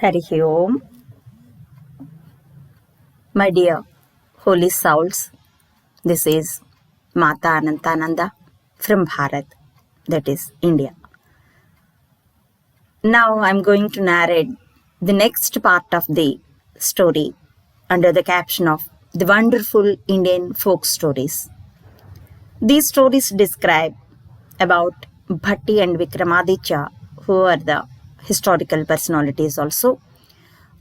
Harihi Om. My dear holy souls, this is Mata Anantananda from Bharat, that is India. Now I'm going to narrate the next part of the story under the caption of the wonderful Indian folk stories. These stories describe about Bhatti and Vikramaditya, who are the historical personalities also.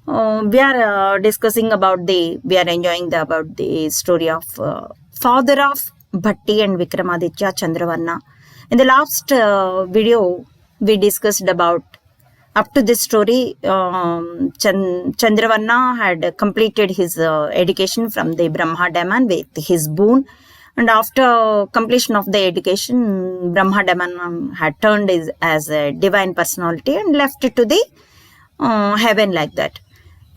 We are enjoying about the story of father of Bhatti and Vikramaditya, Chandravarna. In the last video, we discussed about up to this story, Chandravarna had completed his education from the Brahmadaman with his boon. And after completion of the education, Brahmadaman had turned as a divine personality and left it to the heaven like that.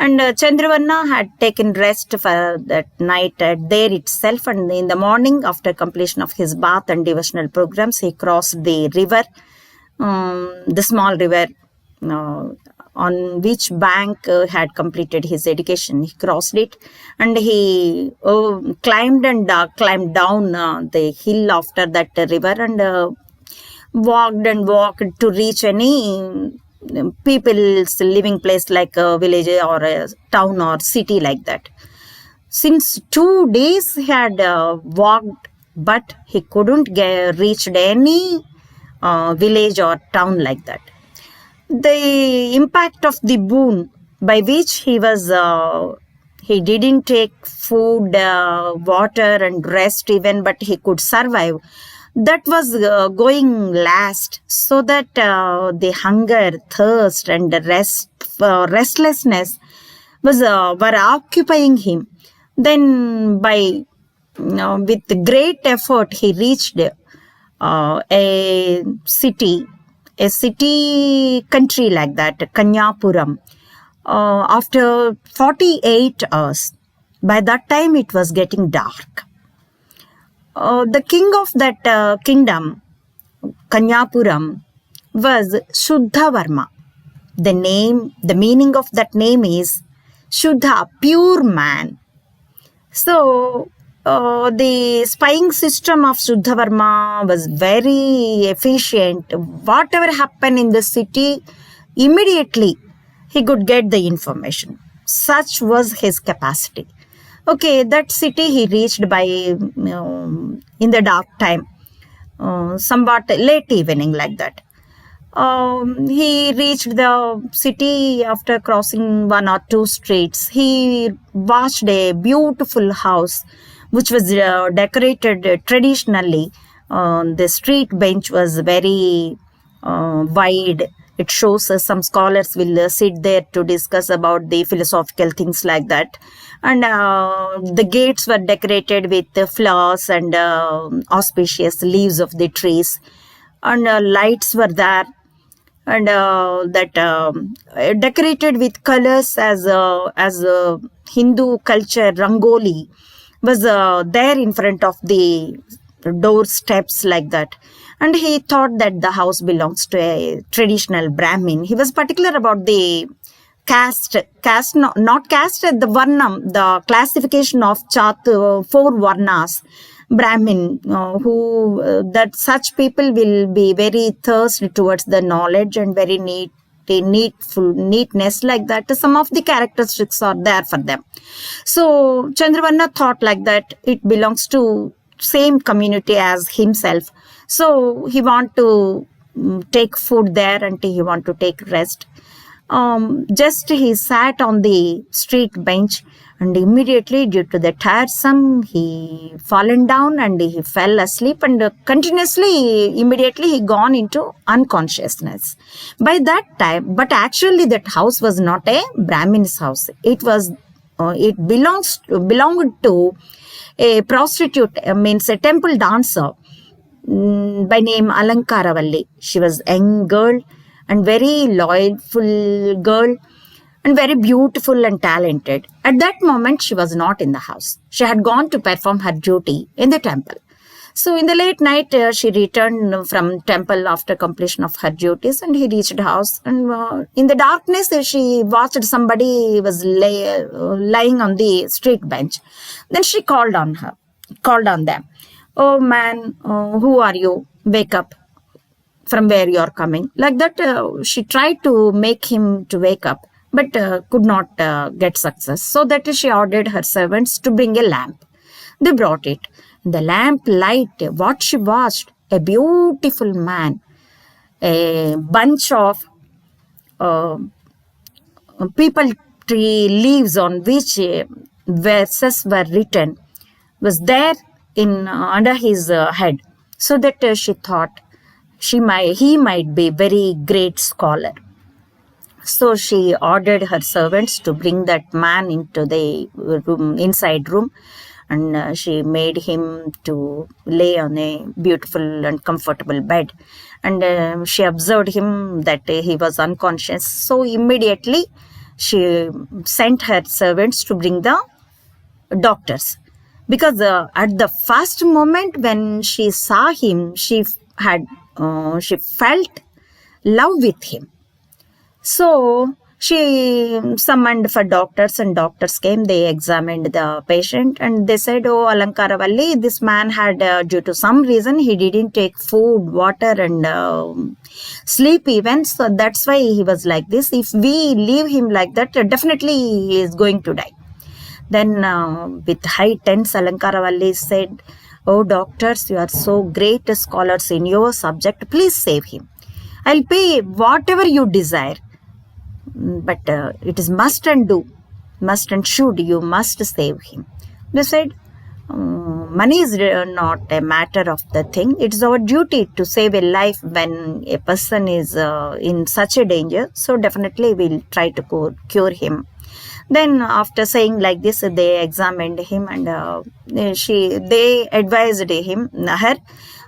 And Chandravarna had taken rest for that night there itself. And in the morning, after completion of his bath and devotional programs, he crossed the river, the small river on which bank had completed his education. He crossed it and he climbed down the hill after that river and walked to reach any people's living place like a village or a town or city like that. Since 2 days he had walked, but he couldn't reach any village or town like that. The impact of the boon by which he didn't take food, water and rest even, but he could survive. That was going last, so that the hunger, thirst and restlessness were occupying him. Then with great effort he reached a city country like that, Kanyapuram, after 48 hours. By that time it was getting dark. The king of that kingdom, Kanyapuram, was Shuddhavarma. The meaning of that name is Shuddha, pure man. So, the spying system of Shuddhavarma was very efficient. Whatever happened in the city, immediately he could get the information. Such was his capacity. Okay, that city he reached by in the dark time, somewhat late evening like that. He reached the city after crossing 1 or 2 streets. He watched a beautiful house which was decorated traditionally. The street bench was very wide. It shows some scholars will sit there to discuss about the philosophical things like that. And the gates were decorated with flowers and auspicious leaves of the trees. And lights were there. And decorated with colors as Hindu culture, Rangoli was there in front of the doorsteps like that. And he thought that the house belongs to a traditional Brahmin. He was particular about the caste, not caste, the Varnam, the classification of 4 Varnas, Brahmin, that such people will be very thirsty towards the knowledge and very neatness like that. Some of the characteristics are there for them. So Chandravarna thought like that it belongs to same community as himself. So he want to take food there and he want to take rest. Just he sat on the street bench and immediately due to the tiresome he fallen down and he fell asleep and immediately he gone into unconsciousness. By that time, but actually that house was not a Brahmin's house. It belonged to a prostitute, means a temple dancer by name Alankaravalli. She was a young girl and very loyalful girl and very beautiful and talented. At that moment, she was not in the house. She had gone to perform her duty in the temple. So in the late night, she returned from temple after completion of her duties, and he reached house. And in the darkness, she watched somebody was lying on the street bench. Then she called on them. Oh man, who are you? Wake up from where you are coming. Like that, she tried to make him to wake up, but could not get success. So that she ordered her servants to bring a lamp. They brought it. The lamp light, what she watched, a beautiful man, a bunch of uh, people tree leaves on which verses were written was there in under his head, so that she thought he might be very great scholar. So she ordered her servants to bring that man into the inside room, and she made him to lay on a beautiful and comfortable bed. And she observed him that he was unconscious. So immediately she sent her servants to bring the doctors, because at the first moment when she saw him, she felt love with him. So she summoned for doctors, and doctors came. They examined the patient, and they said, oh, Alankaravalli, this man had, due to some reason, he didn't take food, water, and sleep even. So that's why he was like this. If we leave him like that, definitely he is going to die. Then with high tense, Alankaravalli said, oh, doctors, you are so great scholars in your subject. Please save him. I'll pay whatever you desire. But it is must and should, you must save him. They said, money is not a matter of the thing. It is our duty to save a life when a person is in such a danger. So definitely we'll try to cure him. Then after saying like this, they examined him, and they advised her,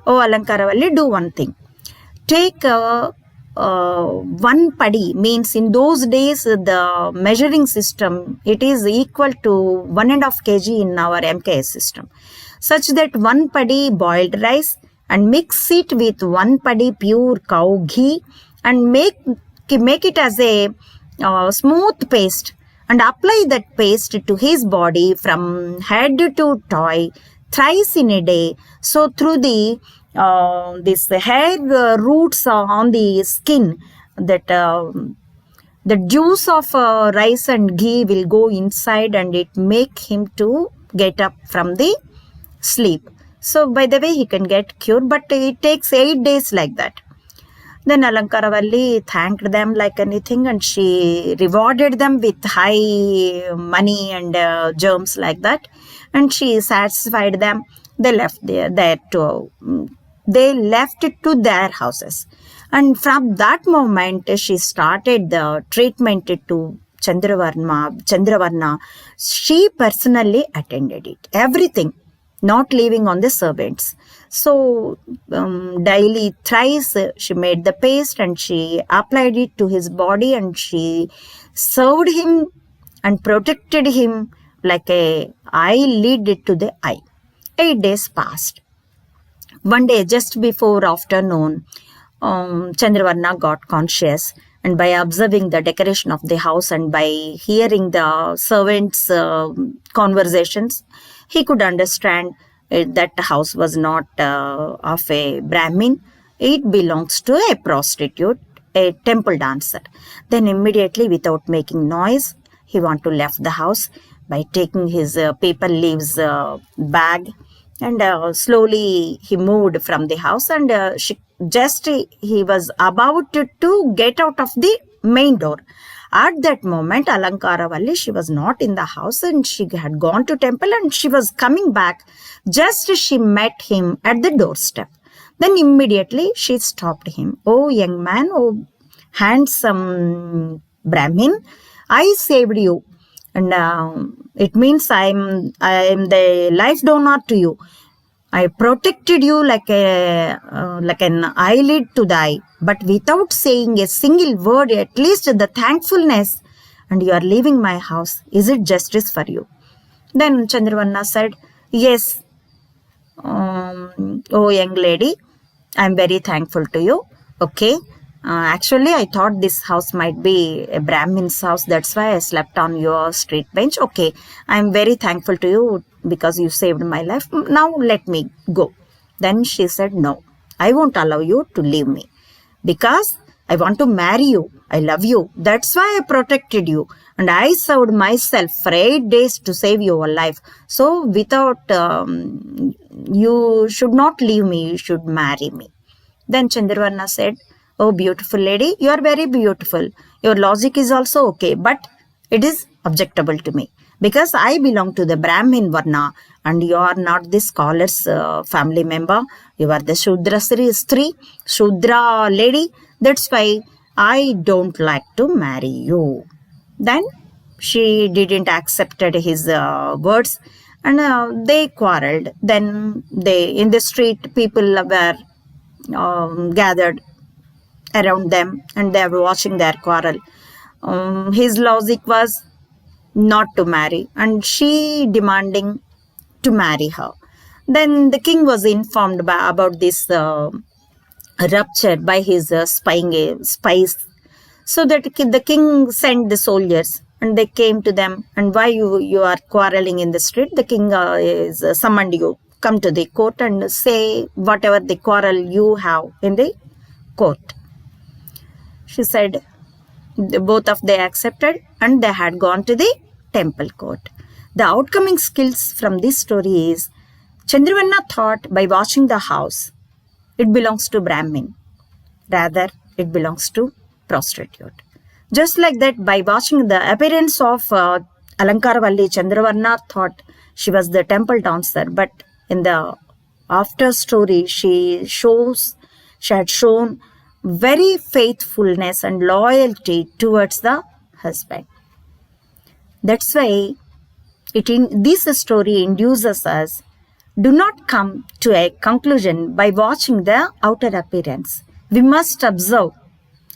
oh, Alankaravalli, do one thing. Take one padi, means in those days the measuring system, it is equal to 1.5 kg in our MKS system, such that one padi boiled rice, and mix it with one padi pure cow ghee, and make it as a smooth paste, and apply that paste to his body from head to toe thrice in a day. So through the this hair roots on the skin, that the juice of rice and ghee will go inside, and it make him to get up from the sleep. So by the way, he can get cured, but it takes 8 days like that. Then Alankaravalli thanked them like anything, and she rewarded them with high money and germs like that. And she satisfied them. They left they left it to their houses. And from that moment, she started the treatment to Chandravarna. She personally attended it, everything, not leaving on the servants. So daily thrice she made the paste, and she applied it to his body, and she served him and protected him like a eyelid to the eye. 8 days passed. One day, just before afternoon, Chandravarna got conscious, and by observing the decoration of the house and by hearing the servants' conversations, he could understand that the house was not of a Brahmin. It belongs to a prostitute, a temple dancer. Then immediately, without making noise, he wanted to left the house by taking his paper leaves bag, and slowly he moved from the house, and he was about to get out of the main door. At that moment, Alankaravalli, she was not in the house, and she had gone to temple, and she was coming back. Just she met him at the doorstep. Then immediately she stopped him. Oh, young man, oh, handsome Brahmin, I saved you. And it means I am the life donor to you. I protected you like an eyelid to the eye, but without saying a single word, at least the thankfulness, and you are leaving my house. Is it justice for you? Then Chandravarna said, yes, Oh, young lady, I'm very thankful to you. Okay. Actually, I thought this house might be a Brahmin's house. That's why I slept on your street bench. Okay. I'm very thankful to you because you saved my life. Now let me go. Then she said, no, I won't allow you to leave me because I want to marry you. I love you. That's why I protected you. And I served myself for 8 days to save your life. So without, you should not leave me. You should marry me. Then Chandravarna said, oh, beautiful lady, you are very beautiful. Your logic is also okay, but it is objectable to me because I belong to the Brahmin Varna and you are not the scholar's family member. You are the Shudra Stri, Shudra lady. That's why I don't like to marry you. Then she didn't accept his words and they quarreled. Then they in the street people were gathered around them and they were watching their quarrel. His logic was not to marry and she demanding to marry her. Then the king was informed about this rupture by his spies. So that the king sent the soldiers and they came to them and why you are quarreling in the street. The king is summoned you. Come to the court and say whatever the quarrel you have in the court. She said both of they accepted and they had gone to the temple court. The outcoming skills from this story is Chandravarna thought by watching the house, it belongs to Brahmin. Rather, it belongs to prostitute. Just like that, by watching the appearance of Alankarvalli, Chandravarna thought she was the temple dancer, but in the after story, she had shown very faithfulness and loyalty towards the husband. That's why this story induces us do not come to a conclusion by watching the outer appearance. We must observe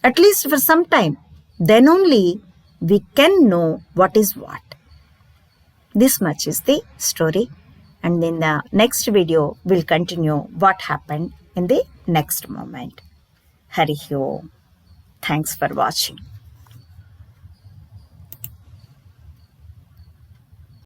at least for some time. Then only we can know what is what. This much is the story. And in the next video, we'll continue what happened in the next moment. Hari Om. Thanks for watching.